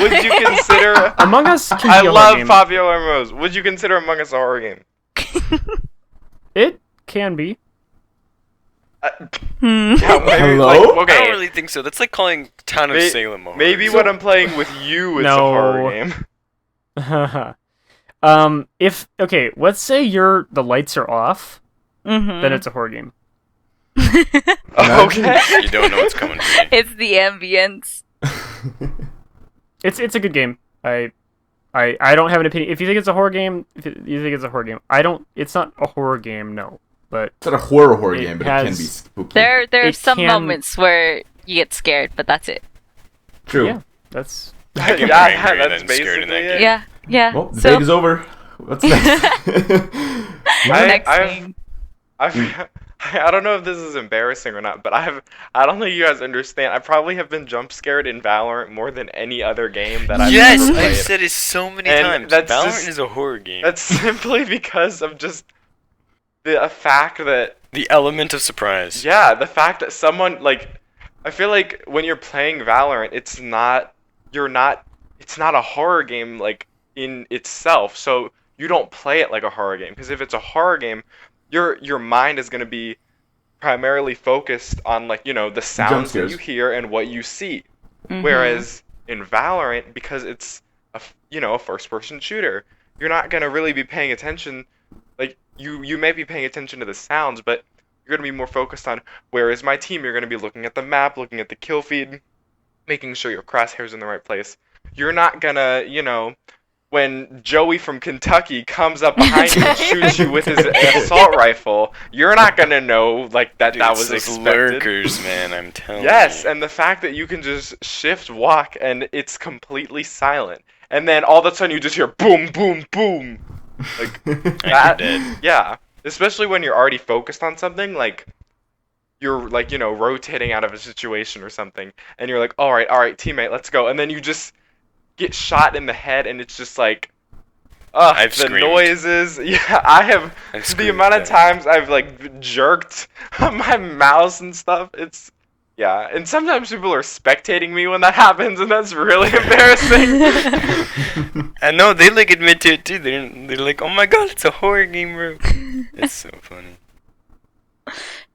would you consider Among Us can I be a horror love game. popular MMOs. Would you consider Among Us a horror game? It can be. Hmm. Yeah, maybe, Hello? like, I don't okay, really think so. That's like calling Town of May- Salem a horror maybe game. what I'm playing with you is a No. horror game. If okay, let's say the lights are off, Mm-hmm. then it's a horror game. Okay. You don't know what's coming for you. It's the ambience. It's a good game. I don't have an opinion. If you think it's a horror game, you think it's a horror game. I don't. It's not a horror game, no. But It's not a horror It game, but it can has- be spooky. There are It some can- moments where you get scared, but that's it. True. yeah, that's I get Yeah, more angry that's than scared in that basically game. it. Yeah. Well, the So debate is over. What's next? next I've- thing. I don't know if this is embarrassing or not, but I don't think you guys understand. I probably have been jump scared in Valorant more than any other game that I've Yes, ever played. I've said it so many And times. that's Valorant just- is a horror game. That's simply because of just the fact that The element of surprise. yeah, the fact that someone like I feel like when you're playing Valorant, it's not a horror game like in itself. So you don't play it like a horror game because if it's a horror game, your mind is going to be primarily focused on like, you know, the sounds that scares. you hear and what you see. Whereas in Valorant, because it's a first-person shooter, you're not gonna really be paying attention. Like you may be paying attention to the sounds, but you're gonna be more focused on where is my team. You're gonna be looking at the map, looking at the kill feed, making sure your crosshair's in the right place. You're not gonna, when Joey from Kentucky comes up behind you and shoots you with his assault rifle, you're not gonna know like that Dude, that it's was those expected. lurkers, man, I'm telling Yes, you. and the fact that you can just shift walk and it's completely silent, and then all of a sudden you just hear boom, boom, boom, like And that. you're dead. Yeah, especially when you're already focused on something, like you're like rotating out of a situation or something, and you're like, all right, teammate, let's go, and then you just get shot in the head, and it's just like, I've the screamed. noises. Yeah, I have. I've The screamed amount of that. times I've like jerked my mouse and stuff. It's yeah, and sometimes people are spectating me when that happens, and that's really embarrassing. I know, they like admit to it too. They're like, oh my god, it's a horror game, bro. It's so funny.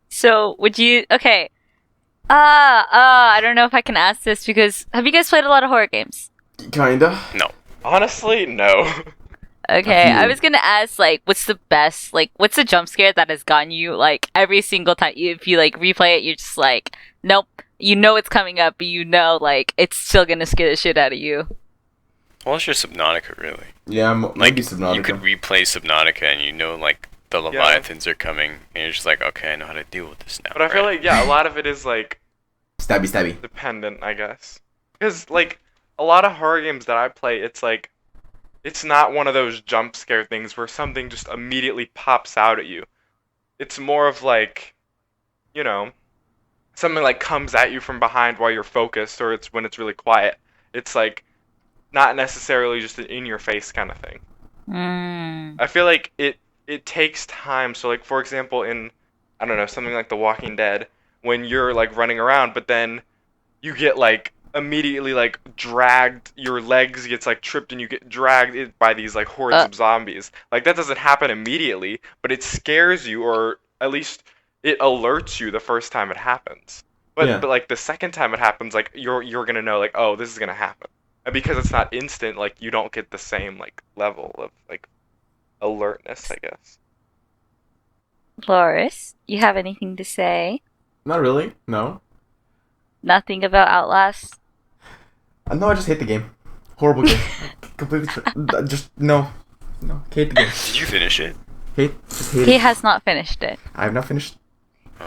So, would you? Okay. I don't know if I can ask this because have you guys played a lot of horror games? Kinda. No. Honestly, no. Okay, I few. was gonna ask like, what's the best? Like, what's the jump scare that has gotten you like every single time? If you like replay it, you're just like, nope. You know it's coming up, but you know like it's still gonna scare the shit out of you. Well, it's just Subnautica, really. Yeah, Like, maybe Subnautica. you could replay Subnautica and you know, like, the Leviathans are coming, and you're just like, okay, I know how to deal with this now. But I feel right? like a lot of it is like Stabby. dependent, I guess. Because like a lot of horror games that I play, it's like it's not one of those jump scare things where something just immediately pops out at you. It's more of like, something like comes at you from behind while you're focused, or it's when it's really quiet. It's like not necessarily just an in your face kind of thing. I feel like it takes time. So like for example in I don't know, something like The Walking Dead, when you're like running around, but then you get like immediately like dragged, your legs gets like tripped and you get dragged by these like hordes of zombies. Like that doesn't happen immediately, but it scares you, or at least it alerts you the first time it happens. But Yeah. but like the second time it happens, like you're gonna know like, oh, this is gonna happen. And because it's not instant, like you don't get the same like level of like alertness, I guess. Loris, you have anything to say? Not really. No. Nothing about Outlast? No, I just hate the game. Horrible game. Completely. Just no. Hate the game. Did you finish it? Just hate He it. has not finished it. I have not finished.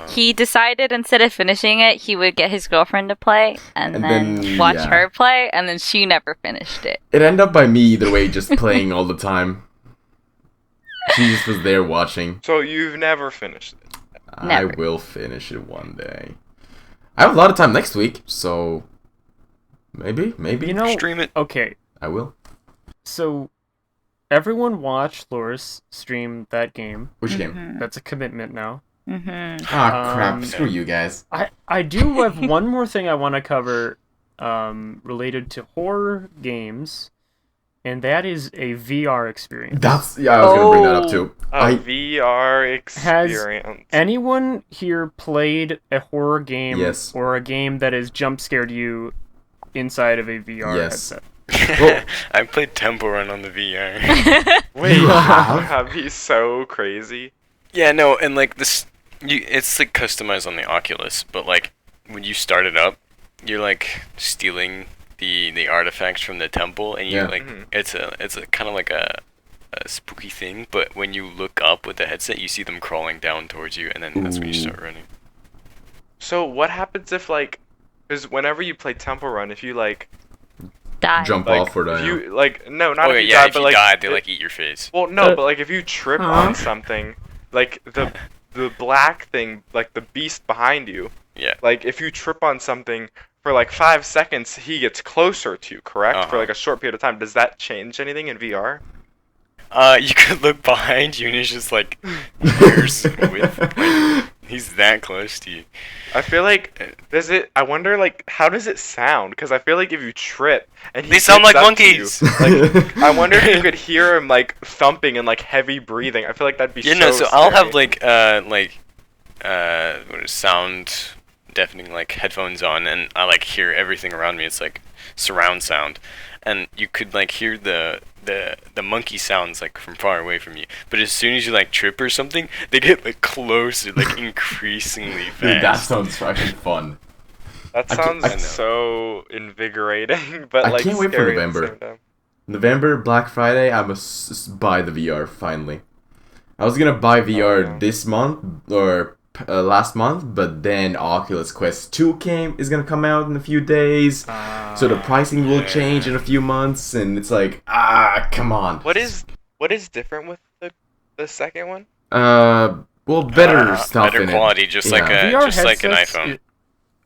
He decided instead of finishing it, he would get his girlfriend to play and And then then, watch yeah. her play, and then she never finished it. It ended up by me either way, just playing all the time. She just was there watching. So you've never finished it. I Never. will finish it one day. I have a lot of time next week, so maybe You know, Stream it. okay, I will. so everyone watch Loris stream that game. Which game? That's a commitment now. Ah, crap! Um, Screw you guys. I do have one more thing I want to cover related to horror games, and that is a VR experience. I was gonna bring that up too. A VR experience. Anyone here played a horror game Yes. or a game that has jump scared you inside of a VR Yes. headset? Well- I played Temple Run on the VR. Wait, You have? that'd be so crazy. Yeah, no, and like this, it's like customized on the Oculus, but like when you start it up, you're like stealing the artifacts from the temple, and you Yeah. like it's a kind of like a spooky thing. But when you look up with the headset, you see them crawling down towards you, and then that's when you Ooh. start running. So what happens if like, because whenever you play Temple Run, if you like, Die. Jump like off or die. if you like, no, not Okay, if you yeah, die, if but you like, die, they it- like eat your face. well, no, but like if you trip Huh? on something, like the black thing, like the beast behind you, Yeah. like if you trip on something for like 5 seconds, he gets closer to you, correct? For Uh-huh. like a short period of time. Does that change anything in VR? You could look behind you, and he's just like years with. Like, he's that close to you. I feel like I wonder like how does it sound? Because I feel like if you trip and he They sound gets like up to you, monkeys. like I wonder if you could hear him like thumping and like heavy breathing. I feel like that'd be Yeah, no, so scary. I'll have like what is sound deafening like headphones on, and I like hear everything around me. It's like surround sound, and you could like hear the monkey sounds like from far away from you. But as soon as you like trip or something, they get like closer, like increasingly fast. Dude, that sounds actually fun. That I sounds know. so invigorating, but I like can't wait for scary at the November. same time. November, Black Friday, I must buy the VR finally. I was gonna buy VR yeah. this month or last month, but then Oculus Quest 2 is gonna come out in a few days, so the pricing will change in a few months, and it's like, come on. What is different with the second one? Well, better stuff better in quality, it. just Yeah. like VR just like an headsets, iPhone.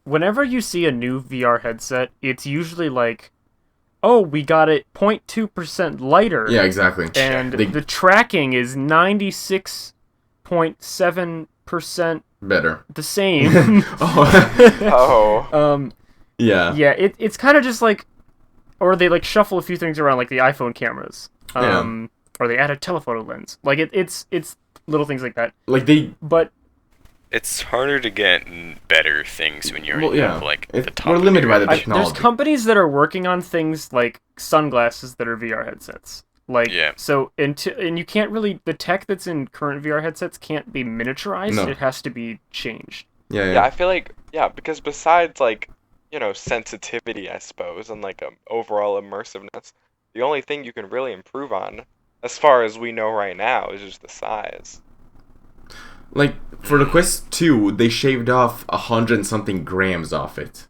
Whenever you see a new VR headset, it's usually like, oh, we got it 0.2% lighter. Yeah, exactly. And They- the tracking is 96.7% better. the same. Oh, Oh, yeah. Yeah, it's kind of just like, or they like shuffle a few things around like the iPhone cameras. Or they add a telephoto lens. Like it's little things like that. Like they. But It's harder to get better things when you're Well, yeah. have, like It- the top. we're of limited your by the range. technology. there's companies that are working on things like sunglasses that are VR headsets. Like Yeah. so, and you can't really, the tech that's in current VR headsets can't be miniaturized. No. It has to be changed. Yeah, yeah. I feel like because besides like sensitivity, I suppose, and like overall immersiveness, the only thing you can really improve on, as far as we know right now, is just the size. Like for the Quest 2, they shaved off 100 and something grams off it.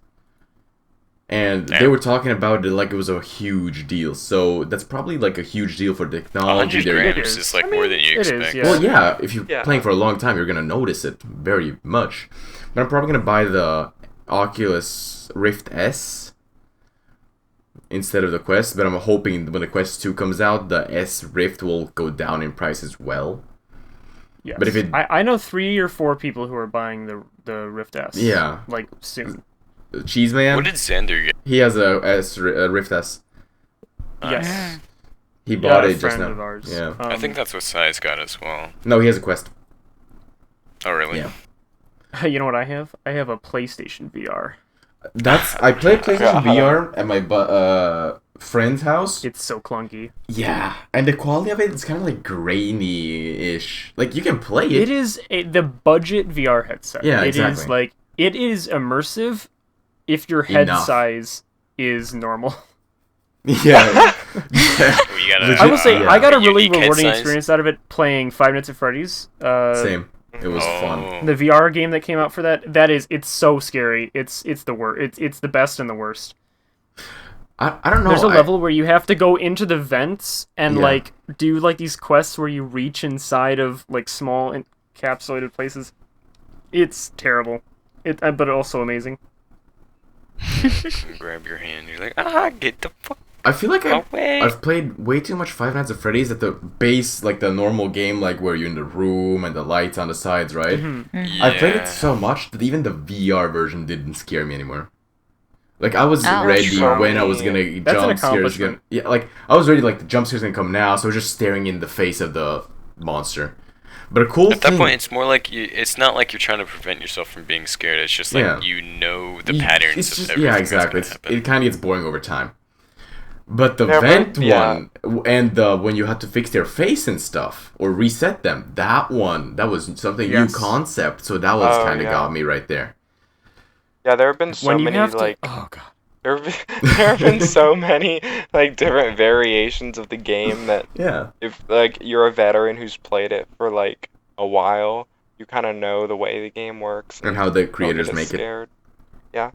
And they Damn. were talking about it like it was a huge deal. So that's probably like a huge deal for technology. 100 They're- grams It is is. like I more mean, than you it is, expect. yeah. Well, yeah, if you're Yeah. playing for a long time, you're gonna notice it very much. But I'm probably gonna buy the Oculus Rift S instead of the Quest. But I'm hoping when the Quest 2 comes out, the S Rift will go down in price as well. Yes. But if it- I know 3 or 4 people who are buying the Rift S. Yeah. Like soon. Cheese Man, What did Xander get? he has a Rift S. Yes. He Yeah, bought a it just friend now. of ours. Yeah. I think that's what Size got as well. No, he has a Quest. Oh, really? Yeah. You know what I have? I have a PlayStation VR. I played PlayStation God. VR at my friend's house. It's so clunky. Yeah, and the quality of it is kind of like grainy-ish. Like you can play it. It is the budget VR headset. Yeah, It is exactly. like, it is immersive if your head Enough. size is normal. Yeah. Well, you gotta, Legit- I will say, yeah. I got a really unique head rewarding size? experience out of it playing Five Nights at Freddy's. Same. It was fun. Oh. The VR game that came out for that is, it's so scary. It's the worst. It's the best and the worst. I don't know. There's a level where you have to go into the vents and Yeah. like do like these quests where you reach inside of like small encapsulated places. It's terrible. But also amazing. Grab your hand. You're like, get the fuck I feel like away. I've played way too much Five Nights at Freddy's at the base, like the normal game, like where you're in the room and the lights on the sides, right? Mm-hmm. I played Yeah. it so much that even the VR version didn't scare me anymore. Like I was Oh. ready That's when I was funny. gonna That's an jump scares. accomplishment. Yeah, like I was ready. Like the jump scares gonna come now, so I was just staring in the face of the monster. But a cool At that thing. point, it's more like it's not like you're trying to prevent yourself from being scared. It's just like Yeah. you know the You- patterns it's of just, everything yeah, exactly. that's gonna happen. It kind of gets boring over time. But the Yeah, but- vent yeah. one and the when you had to fix their face and stuff or reset them, that was something Yes. new concept. So that was Oh, kind of yeah. got me right there. Yeah, there have been so When you many have like to, oh god. there have been so many like different variations of the game that Yeah. if like you're a veteran who's played it for like a while, you kind of know the way the game works And how the don't get creators as make it. scared.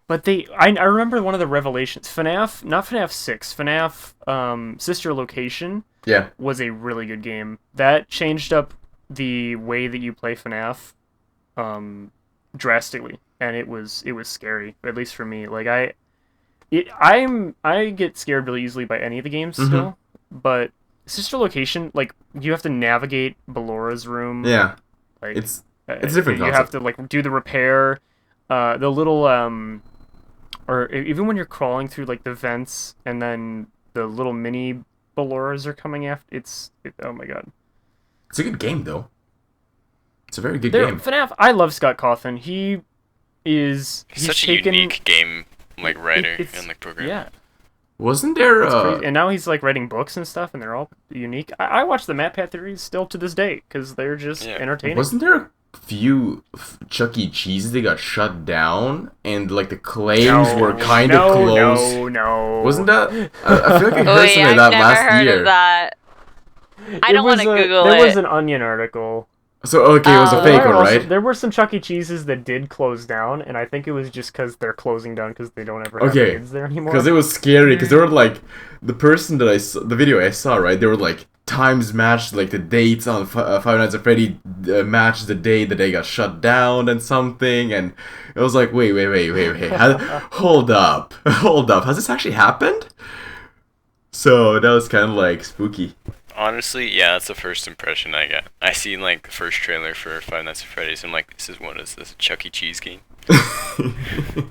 But I remember one of the revelations. FNAF, not FNAF 6, FNAF Sister Location Yeah. was a really good game. That changed up the way that you play FNAF drastically, and it was scary, at least for me. Like I get scared really easily by any of the games Mhm. still, but Sister Location, like you have to navigate Bellora's room. Yeah. Like It's a different You have concept. to like do the repair, the little or even when you're crawling through like the vents and then the little mini Belloras are coming after. Oh my god. it's a good game though. It's a very good There, game. FNAF. I love Scott Cawthon. is He's he's such taken, a unique game writer it's- and programmer. Yeah, Wasn't there it's crazy. And now he's writing books and stuff, and they're all unique. I watch the MatPat theories still to this day because they're just entertaining. Wasn't there a few Chuck E. Cheese that got shut down, and like the claims were kind of close? No. Wasn't that? I feel like I heard Wait, something of I've that never last heard year. of that. I don't want to Google There it. was an Onion article. So okay, it was a Oh. fake one, Also, right? there were some Chuck E. Cheeses that did close down, and I think it was just because they're closing down because they don't ever have Okay. kids there anymore. Because it was scary. Because they were like the person that I saw, the video I saw, right? They were like times matched, like the dates on Five Nights at Freddy matched the day that they got shut down and something, and it was like, wait, hold up, has this actually happened? So that was kind of like spooky. Honestly, yeah, that's the first impression I got. I seen like the first trailer for Five Nights at Freddy's. I'm like, this is a Chuck E. Cheese game.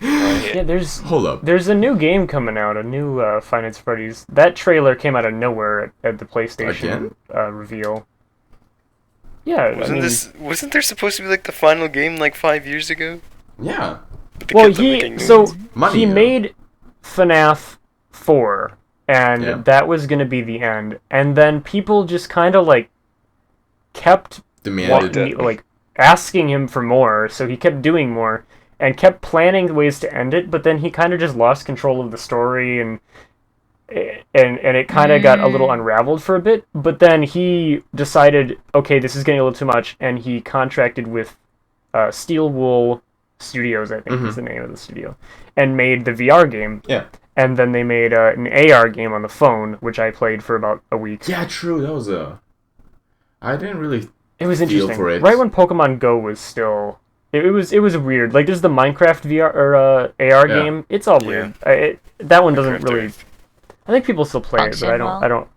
Yeah, Hold up. there's a new game coming out, a new Five Nights at Freddy's. That trailer came out of nowhere at the PlayStation reveal. Yeah, Wasn't there supposed to be like the final game like 5 years ago? Yeah. But they well, kept on making new so ones. Money, he though. made FNAF 4, and Yeah. that was gonna be the end. And then people just kind of like kept Demanded. like asking him for more, so he kept doing more and kept planning ways to end it. But then he kind of just lost control of the story, and it kind of got a little unraveled for a bit. But then he decided, okay, this is getting a little too much, and he contracted with Steel Wool Studios, I think is the name of the studio, and made the VR game. Yeah. And then they made an AR game on the phone, which I played for about a week. Yeah, true. That was I didn't really. It was feel interesting. for it. Right when Pokemon Go was still, it was weird. Like there's the Minecraft VR or AR Yeah. game. It's all weird. That one doesn't Minecraft really. Earth. I think people still play it, but Function well. I don't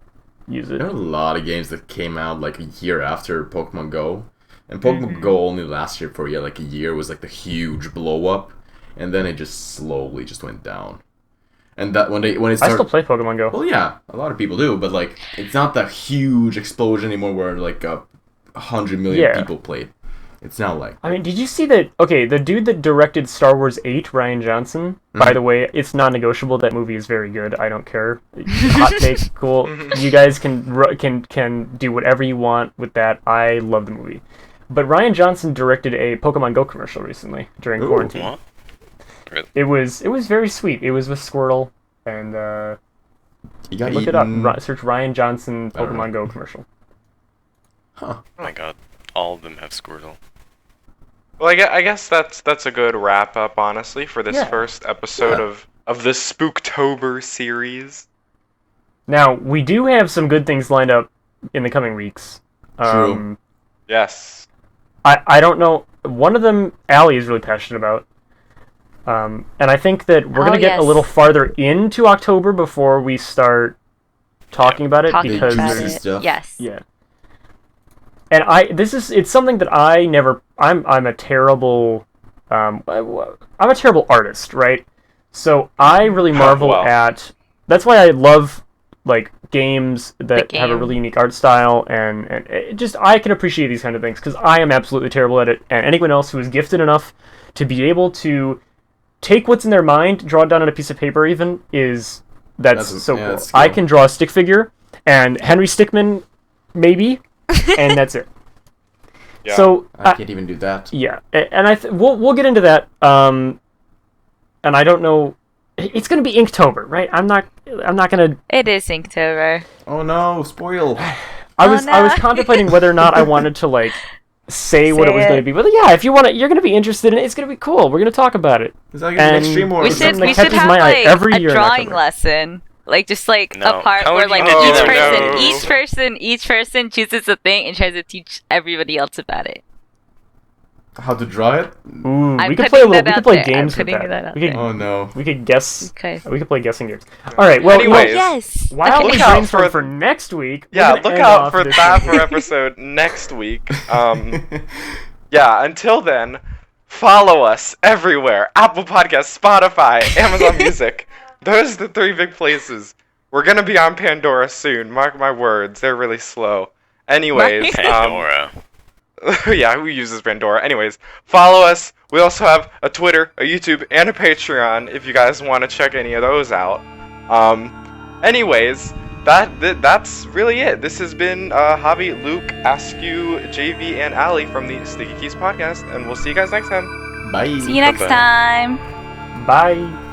use it. There were a lot of games that came out like a year after Pokemon Go, and Pokemon Go only lasted for like a year. Was like the huge blow up, and then it just slowly just went down. And that when it I started, still play Pokemon Go. well, yeah, a lot of people do, but like it's not that huge explosion anymore where like 100 million Yeah. people played. It's now like I mean, did you see that? Okay, the dude that directed Star Wars 8, Ryan Johnson. By the way, it's non-negotiable. That movie is very good. I don't care. Hot take, cool. You guys can do whatever you want with that. I love the movie. But Ryan Johnson directed a Pokemon Go commercial recently during Ooh. quarantine. What? It was very sweet. It was with Squirtle, and you got look eaten. it up. Search Ryan Johnson I don't know. Pokemon Go commercial. Huh. Oh my god, all of them have Squirtle. Well, I guess that's a good wrap up, honestly, for this Yeah. first episode Yeah. of the Spooktober series. Now we do have some good things lined up in the coming weeks. True. Yes. I don't know. One of them, Allie is really passionate about. And I think that we're going to get a yes. little farther into October before we start talking about it Talking because about juicy it. stuff. Yes. yeah. And it's something that I'm a terrible I'm a terrible artist, right? So I really marvel Wow. at that's why I love like games that have a game. really unique art style and it just I can appreciate these kind of things because I am absolutely terrible at it, and anyone else who is gifted enough to be able to take what's in their mind, draw it down on a piece of paper even that's so yeah, cool. that's I cool. can draw a stick figure and Henry Stickmin maybe and that's it. Yeah. So I can't even do that. yeah, and we'll get into that. And I don't know. It's gonna be Inktober, right? I'm not gonna. It is Inktober. Oh no, spoil. I was no. contemplating whether or not I wanted to like say what it was Say going to it. be. But yeah, if you want to, you're gonna be interested in it. It's gonna be cool. We're gonna talk about it. Is that gonna be next And stream or We It's should something we that should catches have my eye like every a year in drawing October. lesson. Like just like No. a part How where would you like know? each person chooses a thing and tries to teach everybody else about it. how to draw it? Ooh, I'm we could putting play that we could out play there. I'm games with putting that. that out We could Oh no. we could guess. Okay. We could play guessing games. All right. Well, Anyways. Yes. while Okay. we Look out brainstorm for- for next week, we're Yeah, gonna look end out off for this that week. for episode next week. Yeah, until then, follow us everywhere. Apple Podcasts, Spotify, Amazon Music. Those are the 3 big places. We're gonna be on Pandora soon. Mark my words. They're really slow. Anyways, Pandora. Yeah, who uses Pandora? Anyways, follow us. We also have a Twitter, a YouTube, and a Patreon if you guys want to check any of those out. Anyways, that's really it. This has been Javi, Luke, Askew, JV, and Ali from the Sticky Keys podcast, and we'll see you guys next time. Bye. See you next Bye-bye. time. Bye.